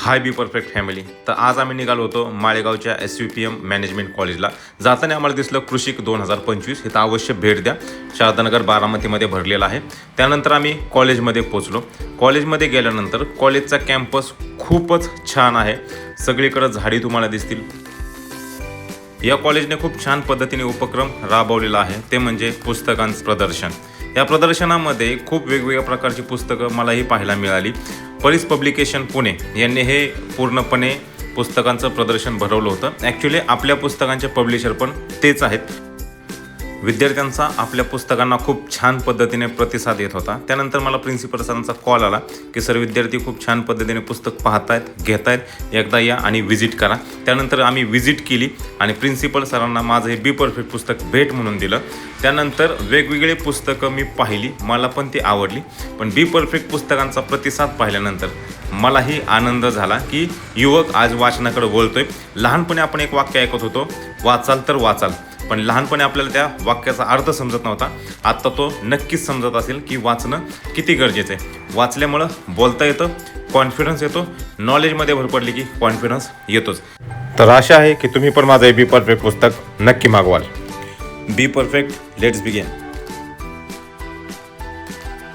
High be perfect family. तर आज आम्ही निघालो होतो माळेगावच्या SVPM मॅनेजमेंट कॉलेजला. जाताना आम्हाला दिसलं कृषिक 2025 इथं अवश्य भेट द्या. शारदानगर बारामतीमध्ये भरलेला आहे. त्यानंतर आम्ही कॉलेजमध्ये पोचलो. कॉलेजमध्ये गेल्यानंतर कॉलेजचा कॅम्पस खूपच छान आहे. सगळीकडे झाडी तुम्हाला दिसतील. या कॉलेजने खूप छान पद्धतीने उपक्रम राबवलेला आहे, ते म्हणजे पुस्तकांचं प्रदर्शन. या प्रदर्शनामध्ये खूप वेगवेगळ्या प्रकारची पुस्तकं मलाही पाहायला मिळाली. परीस पब्लिकेशन पुणे यांनी हे पूर्णपणे पुस्तकांचं प्रदर्शन भरवलं होतं. ॲक्च्युली आपल्या पुस्तकांचे पब्लिशर पण तेच आहेत. विद्यार्थ्यांचा आपल्या पुस्तकांना खूप छान पद्धतीने प्रतिसाद येत होता. त्यानंतर मला प्रिन्सिपल सरांचा कॉल आला की सर, विद्यार्थी खूप छान पद्धतीने पुस्तक पाहतायत, घेतायत, एकदा या आणि व्हिजिट करा. त्यानंतर आम्ही व्हिजिट केली आणि प्रिन्सिपल सरांना माझं हे बी परफेक्ट पुस्तक भेट म्हणून दिलं. त्यानंतर वेगवेगळे पुस्तकं मी पाहिली, मला पण ती आवडली. पण बी परफेक्ट पुस्तकांचा प्रतिसाद पाहिल्यानंतर मलाही आनंद झाला की युवक आज वाचनाकडे वळतोय. लहानपणी आपण एक वाक्य ऐकत होतो, वाचाल तर वाचाल. पण लहानपणी आपल्याला त्या वाक्याचा अर्थ समजत नव्हता. आत्ता तो नक्कीच समजत असेल की वाचणं किती गरजेचं आहे. वाचल्यामुळं बोलता येतं, कॉन्फिडन्स येतो, नॉलेजमध्ये भर पडली की कॉन्फिडन्स येतोच. तर आशा आहे की तुम्ही पण माझं बी परफेक्ट पुस्तक नक्की मागवाल. Be perfect, let's begin.